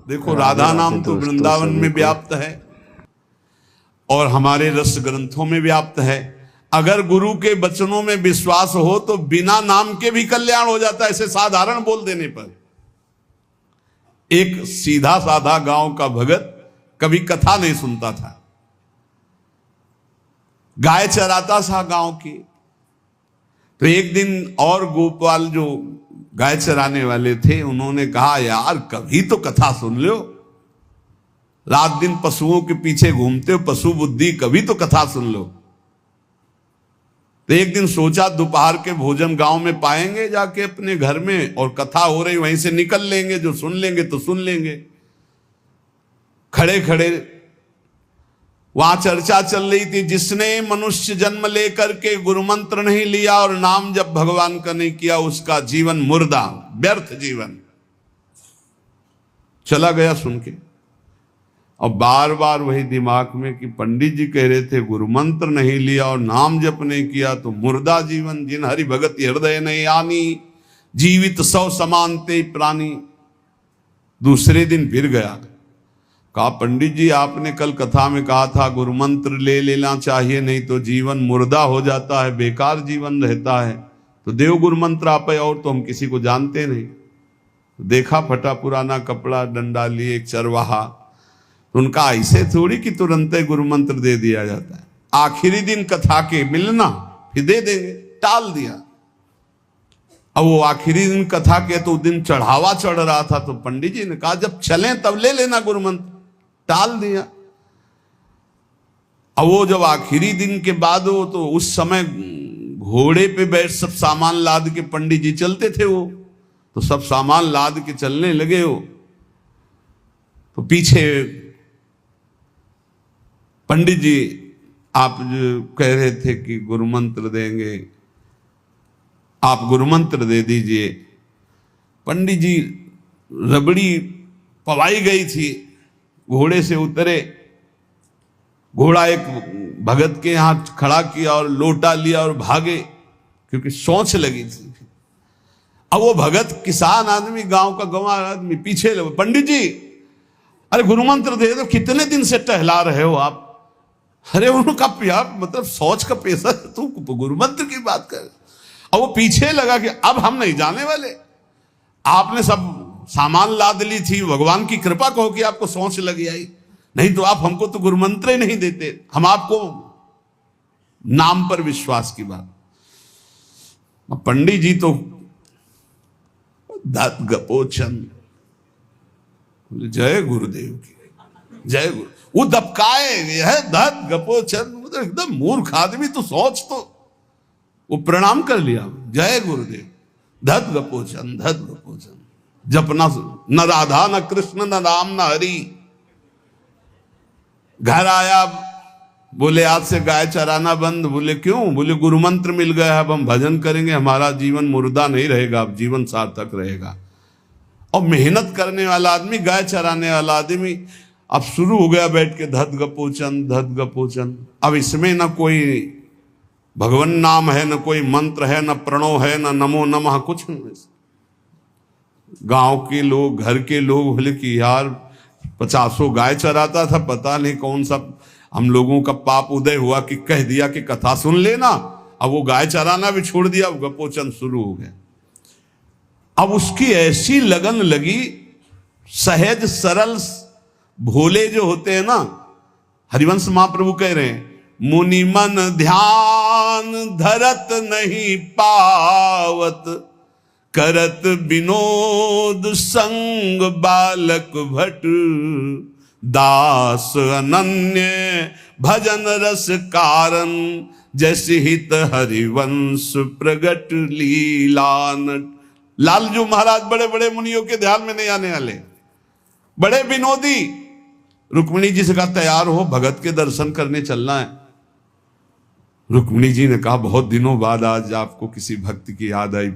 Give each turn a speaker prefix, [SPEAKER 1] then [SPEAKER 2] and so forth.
[SPEAKER 1] देखो राधा नाम तो वृंदावन में व्याप्त है और हमारे रस ग्रंथों में व्याप्त है। अगर गुरु के वचनों में विश्वास हो तो बिना नाम के भी कल्याण हो जाता है, ऐसे साधारण बोल देने पर। एक सीधा साधा गांव का भगत कभी कथा नहीं सुनता था, गाय चराता था गांव की। तो एक दिन और गोपाल जो गाय चराने वाले थे उन्होंने कहा, यार कभी तो कथा सुन लो, रात दिन पशुओं के पीछे घूमते हो, पशु बुद्धि, कभी तो कथा सुन लो। तो एक दिन सोचा दोपहर के भोजन गांव में पाएंगे जाके अपने घर में, और कथा हो रही वहीं से निकल लेंगे, जो सुन लेंगे तो सुन लेंगे। खड़े खड़े वहां चर्चा चल रही थी, जिसने मनुष्य जन्म लेकर के गुरु मंत्र नहीं लिया और नाम जब भगवान का नहीं किया, उसका जीवन मुर्दा, व्यर्थ जीवन। चला गया सुन के, और बार बार वही दिमाग में कि पंडित जी कह रहे थे गुरु मंत्र नहीं लिया और नाम जप नहीं किया तो मुर्दा जीवन। जिन हरि भगत हृदय नहीं आनी, जीवित सौ समानते प्राणी। दूसरे दिन फिर गया, कहा पंडित जी आपने कल कथा में कहा था गुरु मंत्र ले लेना चाहिए, नहीं तो जीवन मुर्दा हो जाता है, बेकार जीवन रहता है। तो देव गुरु मंत्र आप, और तो हम किसी को जानते नहीं। देखा फटा पुराना कपड़ा, डंडा लिए एक चरवाहा। उनका ऐसे थोड़ी कि तुरंत गुरु मंत्र दे दिया जाता है, आखिरी दिन कथा के मिलना फिर दे देंगे, टाल दिया। अब वो आखिरी दिन कथा के तो दिन चढ़ावा चढ़ रहा था, तो पंडित जी ने कहा जब चलें तब ले लेना गुरु मंत्र, टाल दिया। अब वो जब आखिरी दिन के बाद हो तो उस समय घोड़े पे बैठ सब सामान लाद के पंडित जी चलते थे, वो तो सब सामान लाद के चलने लगे हो, तो पीछे पंडित जी आप जो कह रहे थे कि गुरु मंत्र देंगे, आप गुरु मंत्र दे दीजिए। पंडित जी रबड़ी पवाई गई थी, घोड़े से उतरे, घोड़ा एक भगत के यहाँ खड़ा किया और लोटा लिया और भागे, क्योंकि सोच लगी थी। अब वो भगत किसान आदमी, गांव का गंवार आदमी पीछे लगे, पंडित जी अरे गुरु मंत्र दे दो, कितने दिन से टहला रहे हो आप। अरे उनका यार मतलब सोच का पैसा, तू गुरु मंत्र की बात कर। अब वो पीछे लगा कि अब हम नहीं जाने वाले, आपने सब सामान लाद ली थी, भगवान की कृपा कहो कि आपको सोच लगी आई, नहीं तो आप हमको तो गुरु मंत्र ही नहीं देते, हम आपको नाम पर विश्वास की बात। पंडित जी तो दत गपोचन, जय गुरुदेव की जय गुरु। वो दबकाए है दत गपोचन, एकदम मूर्ख आदमी, तो सोच तो। वो प्रणाम कर लिया, जय गुरुदेव, धत गपोचन धत गपोचन। जपना न राधा न कृष्ण न राम न हरि। घर आया, बोले आज से गाय चराना बंद। बोले क्यों? बोले गुरु मंत्र मिल गया, अब हम भजन करेंगे, हमारा जीवन मुर्दा नहीं रहेगा, अब जीवन सार्थक रहेगा। और मेहनत करने वाला आदमी, गाय चराने वाला आदमी, अब शुरू हो गया बैठ के धत गपोचन धत गपोचन। अब इसमें न कोई भगवान नाम है, न कोई मंत्र है, न प्रणव है, न नमो नमः, कुछ नहीं। गांव के लोग, घर के लोग बोले कि यार 50 गाय चराता था, पता नहीं कौन सा हम लोगों का पाप उदय हुआ कि कह दिया कि कथा सुन लेना। अब वो गाय चराना भी छोड़ दिया, अब गपोचन शुरू हो गया। अब उसकी ऐसी लगन लगी, सहज सरल भोले जो होते हैं ना, हरिवंश महाप्रभु कह रहे हैं, मुनि मन ध्यान धरत नहीं पावत, करत विनोद संग बालक भट, दास अनन्य भजन रस कारण, जैसे हित हरिवंश प्रगट लीलानट। लालजू महाराज बड़े बड़े मुनियों के ध्यान में नहीं आने वाले, बड़े विनोदी। रुक्मिणी जी से कहा तैयार हो, भगत के दर्शन करने चलना है। रुक्मिणी जी ने कहा बहुत दिनों बाद आज आपको किसी भक्त की याद आई।